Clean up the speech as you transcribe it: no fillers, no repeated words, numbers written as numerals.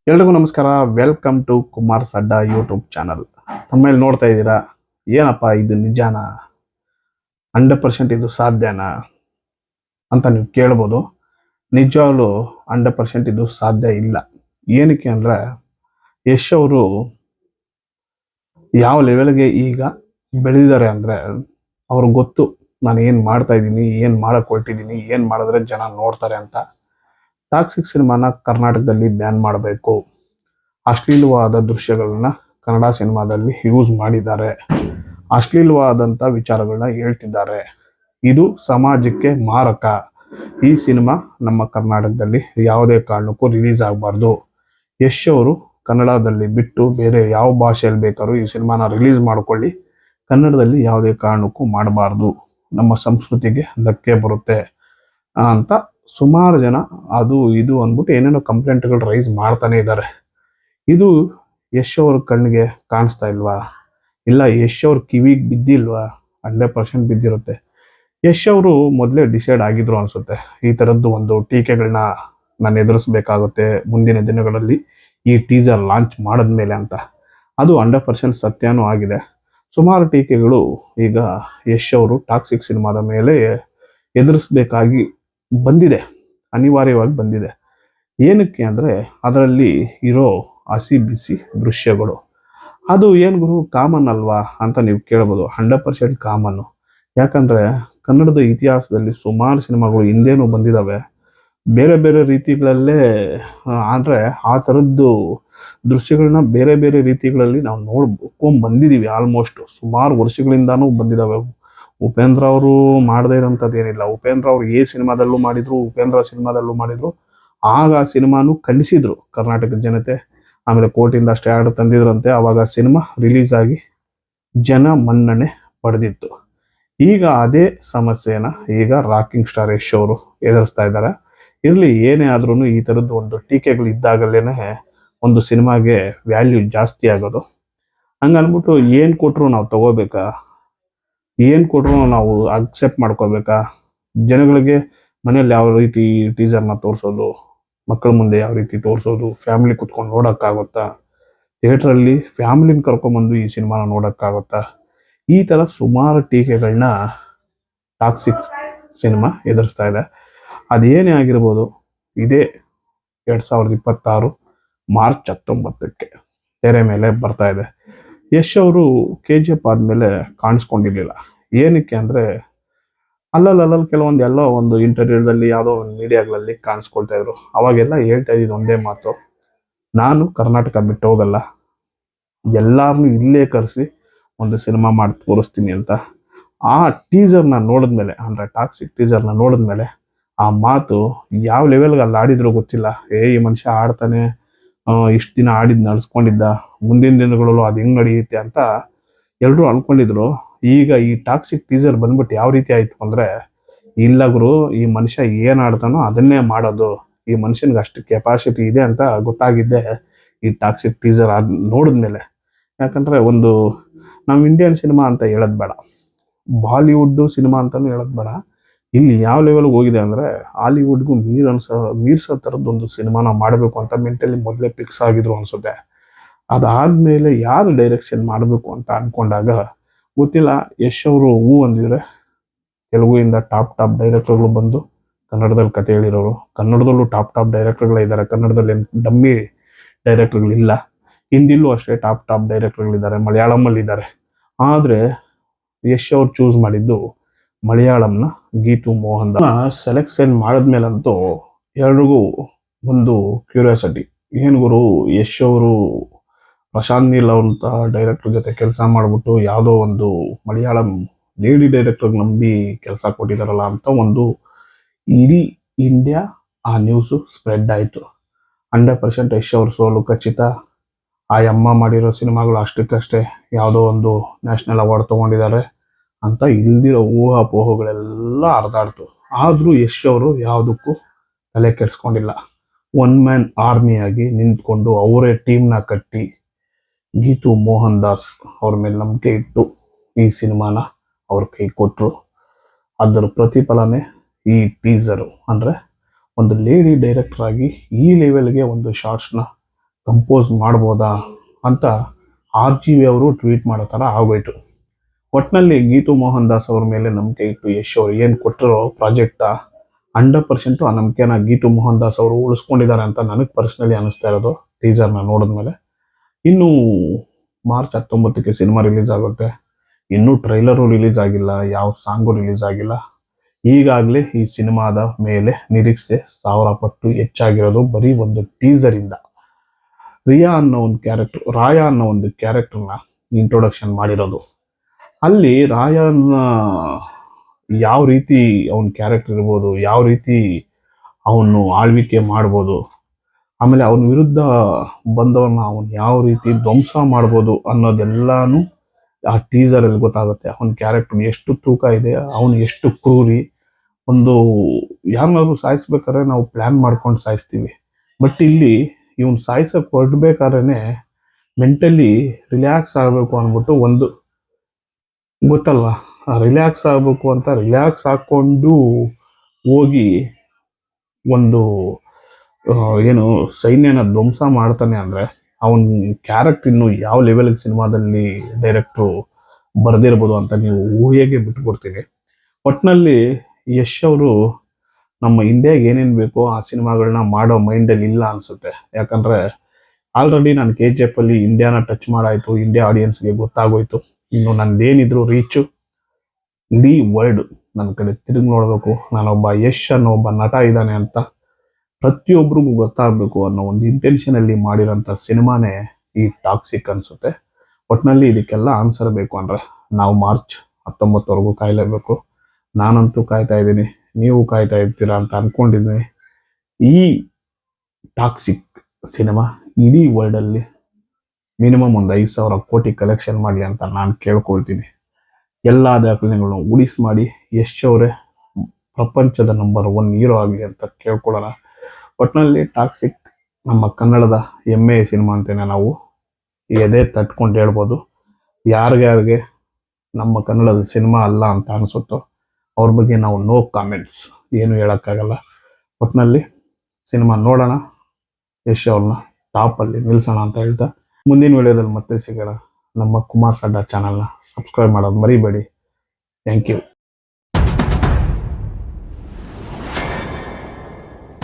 ಎಲ್ರಿಗೂ ನಮಸ್ಕಾರ. Welcome to Kumar Sadda YouTube channel. ತಮ್ಮಲ್ಲಿ ನೋಡ್ತಾ ಇದ್ದೀರಾ, ಏನಪ್ಪ ಇದು ನಿಜಾನಾ, 100% ಇದು ಸಾಧ್ಯನಾ ಅಂತ ನೀವು ಕೇಳ್ಬೋದು. ನಿಜವಾಗ್ಲೂ 100% ಇದು ಸಾಧ್ಯ ಇಲ್ಲ. ಏನಕ್ಕೆ ಅಂದರೆ, ಯಶ್ ಅವರು ಯಾವ ಲೆವೆಲ್ಗೆ ಈಗ ಬೆಳೆದಿದ್ದಾರೆ ಅಂದರೆ, ಅವ್ರಿಗೆ ಗೊತ್ತು ನಾನು ಏನು ಮಾಡ್ತಾ ಇದ್ದೀನಿ, ಏನು ಮಾಡಕ್ಕೆ ಹೊರಟಿದ್ದೀನಿ, ಏನು ಮಾಡಿದ್ರೆ ಜನ ನೋಡ್ತಾರೆ ಅಂತ. ಟಾಕ್ಸಿಕ್ ಸಿನಿಮಾನ ಕರ್ನಾಟಕದಲ್ಲಿ ಬ್ಯಾನ್ ಮಾಡಬೇಕು, ಅಶ್ಲೀಲವಾದ ದೃಶ್ಯಗಳನ್ನ ಕನ್ನಡ ಸಿನಿಮಾದಲ್ಲಿ ಯೂಸ್ ಮಾಡಿದ್ದಾರೆ, ಅಶ್ಲೀಲವಾದಂಥ ವಿಚಾರಗಳನ್ನ ಹೇಳ್ತಿದ್ದಾರೆ, ಇದು ಸಮಾಜಕ್ಕೆ ಮಾರಕ. ಈ ಸಿನಿಮಾ ನಮ್ಮ ಕರ್ನಾಟಕದಲ್ಲಿ ಯಾವುದೇ ಕಾರಣಕ್ಕೂ ರಿಲೀಸ್ ಆಗಬಾರ್ದು. ಯಶ್ ಅವರು ಕನ್ನಡದಲ್ಲಿ ಬಿಟ್ಟು ಬೇರೆ ಯಾವ ಭಾಷೆಯಲ್ಲಿ ಬೇಕಾದ್ರೂ ಈ ಸಿನಿಮಾನ ರಿಲೀಸ್ ಮಾಡ್ಕೊಳ್ಳಿ, ಕನ್ನಡದಲ್ಲಿ ಯಾವುದೇ ಕಾರಣಕ್ಕೂ ಮಾಡಬಾರ್ದು, ನಮ್ಮ ಸಂಸ್ಕೃತಿಗೆ ಧಕ್ಕೆ ಬರುತ್ತೆ ಅಂತ ಸುಮಾರು ಜನ ಅದು ಇದು ಅಂದ್ಬಿಟ್ಟು ಏನೇನೋ ಕಂಪ್ಲೇಂಟ್ಗಳು ರೈಸ್ ಮಾಡ್ತಾನೆ ಇದ್ದಾರೆ. ಇದು ಯಶ್ ಅವ್ರ ಕಣ್ಣಿಗೆ ಕಾಣಿಸ್ತಾ ಇಲ್ವಾ? ಇಲ್ಲ ಯಶ್ ಅವ್ರ ಕಿವಿಗೆ ಬಿದ್ದಿಲ್ವಾ? 100% ಬಿದ್ದಿರುತ್ತೆ. ಯಶ್ ಅವರು ಮೊದಲೇ ಡಿಸೈಡ್ ಆಗಿದ್ರು ಅನಿಸುತ್ತೆ, ಈ ಥರದ್ದು ಒಂದು ಟೀಕೆಗಳನ್ನ ನಾನು ಎದುರಿಸ್ಬೇಕಾಗುತ್ತೆ ಮುಂದಿನ ದಿನಗಳಲ್ಲಿ ಈ ಟೀಸರ್ ಲಾಂಚ್ ಮಾಡಿದ್ಮೇಲೆ ಅಂತ. ಅದು 100% ಸತ್ಯನೂ ಆಗಿದೆ. ಸುಮಾರು ಟೀಕೆಗಳು ಈಗ ಯಶ್ ಅವರು ಟಾಕ್ಸಿಕ್ ಸಿನಿಮಾದ ಮೇಲೆ ಎದುರಿಸ್ಬೇಕಾಗಿ ಬಂದಿದೆ, ಅನಿವಾರ್ಯವಾಗಿ ಬಂದಿದೆ. ಏನಕ್ಕೆ ಅಂದರೆ, ಅದರಲ್ಲಿ ಇರೋ ಹಸಿ ಬಿಸಿ ದೃಶ್ಯಗಳು ಅದು ಏನು ಗುರು ಕಾಮನ್ ಅಲ್ವಾ ಅಂತ ನೀವು ಕೇಳ್ಬೋದು. 100% ಕಾಮನ್ನು. ಯಾಕಂದರೆ ಕನ್ನಡದ ಇತಿಹಾಸದಲ್ಲಿ ಸುಮಾರು ಸಿನಿಮಾಗಳು ಹಿಂದೇನೂ ಬಂದಿದ್ದಾವೆ, ಬೇರೆ ಬೇರೆ ರೀತಿಗಳಲ್ಲೇ. ಆದರೆ ಆ ಥರದ್ದು ದೃಶ್ಯಗಳನ್ನ ಬೇರೆ ಬೇರೆ ರೀತಿಗಳಲ್ಲಿ ನಾವು ನೋಡ್ಕೊಂಡ್ಬಂದಿದ್ದೀವಿ. ಆಲ್ಮೋಸ್ಟ್ ಸುಮಾರು ವರ್ಷಗಳಿಂದಾನೂ ಬಂದಿದ್ದಾವೆ. ಉಪೇಂದ್ರ ಅವರು ಮಾಡದೇ ಇರೋಂಥದ್ದು ಏನಿಲ್ಲ. ಉಪೇಂದ್ರ ಅವರು ಸಿನಿಮಾದಲ್ಲೂ ಮಾಡಿದರು, ಉಪೇಂದ್ರ ಸಿನಿಮಾದಲ್ಲೂ ಮಾಡಿದರು. ಆಗ ಆ ಸಿನಿಮಾನು ಖಂಡಿಸಿದ್ರು ಕರ್ನಾಟಕದ ಜನತೆ. ಆಮೇಲೆ ಕೋರ್ಟಿಂದ ಅಷ್ಟೇ ಆರ್ಡರ್ ತಂದಿದ್ರಂತೆ. ಆವಾಗ ಸಿನಿಮಾ ರಿಲೀಸ್ ಆಗಿ ಜನ ಮನ್ನಣೆ ಪಡೆದಿತ್ತು. ಈಗ ಅದೇ ಸಮಸ್ಯೆನ ಈಗ ರಾಕಿಂಗ್ ಸ್ಟಾರ್ ಯಶ್ ಅವರು ಎದುರಿಸ್ತಾ ಇದ್ದಾರೆ. ಇರಲಿ, ಏನೇ ಆದ್ರೂ ಈ ಥರದ್ದು ಒಂದು ಟೀಕೆಗಳು ಇದ್ದಾಗಲೇ ಒಂದು ಸಿನಿಮಾಗೆ ವ್ಯಾಲ್ಯೂ ಜಾಸ್ತಿ ಆಗೋದು. ಹಂಗನ್ಬಿಟ್ಟು ಏನು ಕೊಟ್ಟರು ನಾವು ತಗೋಬೇಕಾ? ಏನು ಕೊಟ್ಟರು ನಾವು ಅಕ್ಸೆಪ್ಟ್ ಮಾಡ್ಕೋಬೇಕಾ? ಜನಗಳಿಗೆ ಮನೇಲಿ ಯಾವ ರೀತಿ ಟೀಸರ್ನ ತೋರಿಸೋದು, ಮಕ್ಕಳ ಮುಂದೆ ಯಾವ ರೀತಿ ತೋರಿಸೋದು, ಫ್ಯಾಮಿಲಿ ಕುತ್ಕೊಂಡು ನೋಡೋಕ್ಕಾಗುತ್ತಾ? ಥಿಯೇಟ್ರಲ್ಲಿ ಫ್ಯಾಮಿಲಿನ ಕರ್ಕೊಂಬಂದು ಈ ಸಿನಿಮಾನ ನೋಡೋಕ್ಕಾಗುತ್ತಾ? ಈ ಥರ ಸುಮಾರು ಟೀಕೆಗಳನ್ನ ಟಾಕ್ಸಿಕ್ ಸಿನಿಮಾ ಎದುರಿಸ್ತಾ ಇದೆ. ಅದೇನೇ ಆಗಿರ್ಬೋದು, ಇದೇ 2026 ಮಾರ್ಚ್ 19ಕ್ಕೆ ತೆರೆ ಮೇಲೆ ಬರ್ತಾ ಇದೆ. ಯಶ್ ಅವರು KGF ಆದಮೇಲೆ ಕಾಣಿಸ್ಕೊಂಡಿರಲಿಲ್ಲ. ಏನಕ್ಕೆ ಅಂದರೆ, ಅಲ್ಲಲ್ಲಿ ಕೆಲವೊಂದು ಎಲ್ಲೋ ಒಂದು ಇಂಟರ್ವ್ಯೂದಲ್ಲಿ ಯಾವುದೋ ಒಂದು ಮೀಡಿಯಾಗಳಲ್ಲಿ ಕಾಣಿಸ್ಕೊಳ್ತಾ ಇದ್ರು. ಅವಾಗೆಲ್ಲ ಹೇಳ್ತಾ ಇದ್ದಿದ್ದು ಒಂದೇ ಮಾತು, ನಾನು ಕರ್ನಾಟಕ ಬಿಟ್ಟು ಹೋಗಲ್ಲ, ಎಲ್ಲರನ್ನೂ ಇಲ್ಲೇ ಕರೆಸಿ ಒಂದು ಸಿನಿಮಾ ಮಾಡಿ ತೋರಿಸ್ತೀನಿ ಅಂತ. ಆ ಟೀಸರ್ನ ನೋಡಿದ್ಮೇಲೆ, ಅಂದರೆ ಟಾಕ್ಸಿಕ್ ಟೀಸರ್ನ ನೋಡಿದ್ಮೇಲೆ ಆ ಮಾತು ಯಾವ ಲೆವೆಲ್ಗೆ ಅಲ್ಲಿ ಆಡಿದ್ರು ಗೊತ್ತಿಲ್ಲ. ಈ ಮನುಷ್ಯ ಆಡ್ತಾನೆ, ಇಷ್ಟು ದಿನ ಆಡಿದ್ದು ನಡೆಸ್ಕೊಂಡಿದ್ದ, ಮುಂದಿನ ದಿನಗಳಲ್ಲೂ ಅದು ಹೆಂಗೆ ನಡೆಯುತ್ತೆ ಅಂತ ಎಲ್ಲರೂ ಅಂದ್ಕೊಂಡಿದ್ರು. ಈಗ ಈ ಟಾಕ್ಸಿಕ್ ಟೀಸರ್ ಬಂದ್ಬಿಟ್ಟು ಯಾವ ರೀತಿ ಆಯಿತು ಅಂದರೆ, ಇಲ್ಲ ಗುರು, ಈ ಮನುಷ್ಯ ಏನು ಆಡ್ತಾನೋ ಅದನ್ನೇ ಮಾಡೋದು, ಈ ಮನುಷ್ಯನಿಗೆ ಅಷ್ಟು ಕೆಪಾಸಿಟಿ ಇದೆ ಅಂತ ಗೊತ್ತಾಗಿದ್ದೆ ಈ ಟಾಕ್ಸಿಕ್ ಟೀಸರ್ ನೋಡಿದ್ಮೇಲೆ. ಯಾಕಂದರೆ ಒಂದು ನಾವು ಇಂಡಿಯನ್ ಸಿನಿಮಾ ಅಂತ ಹೇಳೋದು ಬೇಡ, ಬಾಲಿವುಡ್ಡು ಸಿನಿಮಾ ಅಂತಲೂ ಹೇಳೋದು ಬೇಡ, ಇಲ್ಲಿ ಯಾವ ಲೆವೆಲ್ಗೆ ಹೋಗಿದೆ ಅಂದರೆ ಹಾಲಿವುಡ್ಗೂ ಮೀರ್ಸೋ ಥರದ್ದೊಂದು ಸಿನಿಮಾನ ಮಾಡಬೇಕು ಅಂತ ಮೆಂಟಲಿ ಮೊದಲೇ ಫಿಕ್ಸ್ ಆಗಿದ್ರು ಅನಿಸುತ್ತೆ. ಅದಾದಮೇಲೆ ಯಾರು ಡೈರೆಕ್ಷನ್ ಮಾಡಬೇಕು ಅಂತ ಅಂದ್ಕೊಂಡಾಗ ಗೊತ್ತಿಲ್ಲ, ಯಶ್ ಅವರು ಹೂ ಅಂದಿದ್ರೆ ತೆಲುಗುವಿಂದ ಟಾಪ್ ಡೈರೆಕ್ಟರ್ಗಳು ಬಂದು ಕನ್ನಡದಲ್ಲಿ ಕತೆ ಹೇಳಿರೋರು, ಕನ್ನಡದಲ್ಲೂ ಟಾಪ್ ಡೈರೆಕ್ಟರ್ಗಳಿದ್ದಾರೆ, ಕನ್ನಡದಲ್ಲಿ ಡಮ್ಮಿ ಡೈರೆಕ್ಟರ್ಗಳಿಲ್ಲ. ಹಿಂದಿಲ್ಲೂ ಅಷ್ಟೇ ಟಾಪ್ ಡೈರೆಕ್ಟರ್ಗಳಿದ್ದಾರೆ, ಮಲಯಾಳಮಲ್ಲಿದ್ದಾರೆ. ಆದರೆ ಯಶ್ ಅವ್ರು ಚೂಸ್ ಮಾಡಿದ್ದು ಮಲಯಾಳಂನ ಗೀತು ಮೋಹನ್ ದಾಸ್. ಸೆಲೆಕ್ಷನ್ ಮಾಡಿದ್ಮೇಲಂತೂ ಎಲ್ರಿಗೂ ಒಂದು ಕ್ಯೂರಿಯಾಸಿಟಿ, ಏನು ಗುರು ಯಶ್ ಅವರು ಪ್ರಶಾಂತ್ ನೀಲ್ ಅಂತ ಡೈರೆಕ್ಟರ್ ಜೊತೆ ಕೆಲಸ ಮಾಡಿಬಿಟ್ಟು ಯಾವುದೋ ಒಂದು ಮಲಯಾಳಂ ಲೇಡಿ ಡೈರೆಕ್ಟರ್ಗೆ ನಂಬಿ ಕೆಲಸ ಕೊಟ್ಟಿದ್ದಾರಲ್ಲ ಅಂತ ಒಂದು ಇಡೀ ಇಂಡಿಯಾ ಆ ನ್ಯೂಸು ಸ್ಪ್ರೆಡ್ ಆಯಿತು. 100% ಯಶ್ ಅವ್ರ ಸೋಲು ಖಚಿತ. ಆ ಅಮ್ಮ ಮಾಡಿರೋ ಸಿನಿಮಾಗಳು ಅಷ್ಟಕ್ಕಷ್ಟೇ ಯಾವುದೋ ಒಂದು ನ್ಯಾಷನಲ್ ಅವಾರ್ಡ್ ತೊಗೊಂಡಿದ್ದಾರೆ ಅಂತ ಇಲ್ದಿರೋ ಊಹಾಪೋಹಗಳೆಲ್ಲ ಹರಿದಾಡ್ತು. ಆದರೂ ಯಶ್ ಅವರು ಯಾವುದಕ್ಕೂ ತಲೆ ಕೆಡಿಸ್ಕೊಂಡಿಲ್ಲ. ಒನ್ ಮ್ಯಾನ್ ಆರ್ಮಿಯಾಗಿ ನಿಂತ್ಕೊಂಡು ಅವರೇ ಟೀಮ್ನ ಕಟ್ಟಿ ಗೀತು ಮೋಹನ್ ದಾಸ್ ಅವ್ರ ಮೇಲೆ ನಂಬಿಕೆ ಇಟ್ಟು ಈ ಸಿನಿಮಾನ ಅವ್ರ ಕೈ ಕೊಟ್ಟರು. ಅದರ ಪ್ರತಿಫಲನೇ ಈ ಟೀಸರು. ಅಂದರೆ ಒಂದು ಲೇಡಿ ಡೈರೆಕ್ಟರ್ ಆಗಿ ಈ ಲೆವೆಲ್ಗೆ ಒಂದು ಶಾರ್ಟ್ಸ್ನ ಕಂಪೋಸ್ ಮಾಡ್ಬೋದಾ ಅಂತ RGV ಅವರು ಟ್ವೀಟ್ ಮಾಡೋ ಥರ ಆಗೋಯ್ತು. ಒಟ್ಟಿನಲ್ಲಿ ಗೀತು ಮೋಹನ್ ದಾಸ್ ಅವ್ರ ಮೇಲೆ ನಂಬಿಕೆ ಇಟ್ಟು ಯಶ್ ಅವರು ಏನು ಕೊಟ್ಟಿರೋ ಪ್ರಾಜೆಕ್ಟ 100% ಆ ನಂಬಿಕೆನ ಗೀತು ಮೋಹನ್ ದಾಸ್ ಅವರು ಉಳಿಸ್ಕೊಂಡಿದ್ದಾರೆ ಅಂತ ನನಗೆ ಪರ್ಸ್ನಲಿ ಅನಿಸ್ತಾ ಇರೋದು ಟೀಸರ್ನ ನೋಡಿದ್ಮೇಲೆ. ಇನ್ನು ಮಾರ್ಚ್ 19ಕ್ಕೆ ಸಿನಿಮಾ ರಿಲೀಸ್ ಆಗುತ್ತೆ. ಇನ್ನೂ ಟ್ರೈಲರು ರಿಲೀಸ್ ಆಗಿಲ್ಲ, ಯಾವ ಸಾಂಗು ರಿಲೀಸ್ ಆಗಿಲ್ಲ. ಈಗಾಗಲೇ ಈ ಸಿನಿಮಾದ ಮೇಲೆ ನಿರೀಕ್ಷೆ 1000 ಪಟ್ಟು ಹೆಚ್ಚಾಗಿರೋದು ಬರೀ ಒಂದು ಟೀಸರಿಂದ. ರಾಯಾ ಅನ್ನೋ ಒಂದು ಕ್ಯಾರೆಕ್ಟರ್ನ ಇಂಟ್ರೊಡಕ್ಷನ್ ಮಾಡಿರೋದು. ಅಲ್ಲಿ ರಾಯನ ಯಾವ ರೀತಿ ಅವನ ಕ್ಯಾರೆಕ್ಟರ್ ಇರ್ಬೋದು, ಯಾವ ರೀತಿ ಅವನು ಆಳ್ವಿಕೆ ಮಾಡ್ಬೋದು, ಆಮೇಲೆ ಅವನ ವಿರುದ್ಧ ಬಂದವ್ರನ್ನ ಅವನು ಯಾವ ರೀತಿ ಧ್ವಂಸ ಮಾಡ್ಬೋದು ಅನ್ನೋದೆಲ್ಲಾನು ಆ ಟೀಸರಲ್ಲಿ ಗೊತ್ತಾಗುತ್ತೆ. ಅವನ ಕ್ಯಾರೆಕ್ಟರ್ ಎಷ್ಟು ತೂಕ ಇದೆ, ಅವನು ಎಷ್ಟು ಕ್ರೂರಿ. ಒಂದು ಯಾರನ್ನಾದ್ರೂ ಸಾಯಿಸ್ಬೇಕಾದ್ರೆ ನಾವು ಪ್ಲ್ಯಾನ್ ಮಾಡ್ಕೊಂಡು ಸಾಯಿಸ್ತೀವಿ, ಬಟ್ ಇಲ್ಲಿ ಇವನು ಸಾಯಿಸೋಕೆ ಹೊರಡ್ಬೇಕಾದ್ರೆ ಮೆಂಟಲಿ ರಿಲ್ಯಾಕ್ಸ್ ಆಗಬೇಕು ಅಂದ್ಬಿಟ್ಟು ಒಂದು ಗೊತ್ತಲ್ವಾ, ರಿಲ್ಯಾಕ್ಸ್ ಆಗಬೇಕು ಅಂತ ರಿಲ್ಯಾಕ್ಸ್ ಹಾಕ್ಕೊಂಡು ಹೋಗಿ ಒಂದು ಏನು ಸೈನ್ಯನ ಧ್ವಂಸ ಮಾಡ್ತಾನೆ ಅಂದರೆ ಅವನ ಕ್ಯಾರೆಕ್ಟರ್ ಇನ್ನು ಯಾವ ಲೆವೆಲ್ಗೆ ಸಿನಿಮಾದಲ್ಲಿ ಡೈರೆಕ್ಟ್ರು ಬರೆದಿರ್ಬೋದು ಅಂತ ನೀವು ಊಹೆಗೆ ಬಿಟ್ಕೊಡ್ತೀನಿ. ಒಟ್ಟಿನಲ್ಲಿ ಯಶ್ ಅವರು ನಮ್ಮ ಇಂಡಿಯಾಗೆ ಏನೇನು ಬೇಕೋ ಆ ಸಿನಿಮಾಗಳನ್ನ ಮಾಡೋ ಮೈಂಡಲ್ಲಿ ಇಲ್ಲ ಅನಿಸುತ್ತೆ. ಯಾಕಂದರೆ ಆಲ್ರೆಡಿ ನಾನು KGF ಅಲ್ಲಿ ಇಂಡಿಯಾನ ಟಚ್ ಮಾಡಾಯಿತು, ಇಂಡಿಯಾ ಆಡಿಯನ್ಸ್ಗೆ ಗೊತ್ತಾಗೋಯ್ತು. ಇನ್ನು ನಂದೇನಿದ್ರು ರೀಚು ಇಡೀ ವರ್ಲ್ಡ್ ನನ್ನ ಕಡೆ ತಿರುಗಿ ನೋಡಬೇಕು, ನಾನೊಬ್ಬ ಯಶ್ ಅನ್ನೋ ಒಬ್ಬ ನಟ ಇದ್ದಾನೆ ಅಂತ ಪ್ರತಿಯೊಬ್ಬರಿಗೂ ಗೊತ್ತಾಗಬೇಕು ಅನ್ನೋ ಒಂದು ಇಂಟೆನ್ಷನಲ್ಲಿ ಮಾಡಿರೋಂಥ ಸಿನಿಮಾನೇ ಈ ಟಾಕ್ಸಿಕ್ ಅನಿಸುತ್ತೆ. ಒಟ್ಟಿನಲ್ಲಿ ಇದಕ್ಕೆಲ್ಲ ಆನ್ಸರ್ ಬೇಕು ಅಂದರೆ ನಾವು ಮಾರ್ಚ್ 19ವರೆಗೂ ಕಾಯಲೇಬೇಕು. ನಾನಂತೂ ಕಾಯ್ತಾ ಇದ್ದೀನಿ, ನೀವು ಕಾಯ್ತಾ ಇರ್ತೀರಾ ಅಂತ ಅಂದ್ಕೊಂಡಿದ್ದೀನಿ. ಈ ಟಾಕ್ಸಿಕ್ ಸಿನಿಮಾ ಇಡೀ ವರ್ಲ್ಡಲ್ಲಿ ಮಿನಿಮಮ್ ಒಂದು 5,000 ಕೋಟಿ ಕಲೆಕ್ಷನ್ ಮಾಡಲಿ ಅಂತ ನಾನು ಕೇಳ್ಕೊಳ್ತೀನಿ. ಎಲ್ಲ ದಾಖಲೆಗಳನ್ನು ಉಳಿಸಿ ಮಾಡಿ ಯಶ್ ಅವರೇ ಪ್ರಪಂಚದ ನಂಬರ್ 1 ಹೀರೋ ಆಗಲಿ ಅಂತ ಕೇಳ್ಕೊಳ್ಳೋಣ. ಒಟ್ಟಿನಲ್ಲಿ ಟಾಕ್ಸಿಕ್ ನಮ್ಮ ಕನ್ನಡದ ಹೆಮ್ಮೆಯ ಸಿನಿಮಾ ಅಂತಲೇ ನಾವು ಎದೆ ತಟ್ಕೊಂಡು ಹೇಳ್ಬೋದು. ಯಾರಿಗೆ ನಮ್ಮ ಕನ್ನಡದ ಸಿನಿಮಾ ಅಲ್ಲ ಅಂತ ಅನಿಸುತ್ತೋ ಅವ್ರ ಬಗ್ಗೆ ನಾವು ನೋ ಕಾಮೆಂಟ್ಸ್, ಏನು ಹೇಳೋಕ್ಕಾಗಲ್ಲ. ಒಟ್ಟಿನಲ್ಲಿ ಸಿನಿಮಾ ನೋಡೋಣ, ಯಶ್ ಅವ್ರನ್ನ ಟಾಪಲ್ಲಿ ನಿಲ್ಲಿಸೋಣ ಅಂತ ಹೇಳ್ತಾ ಮುಂದಿನ ವಿಡಿಯೋದಲ್ಲಿ ಮತ್ತೆ ಸಿಗೋಣ. ನಮ್ಮ ಕುಮಾರ್ ಸಡ್ಡಾ ಚಾನಲ್ನ ಸಬ್ಸ್ಕ್ರೈಬ್ ಮಾಡೋದು ಮರಿಬೇಡಿ. Thank you.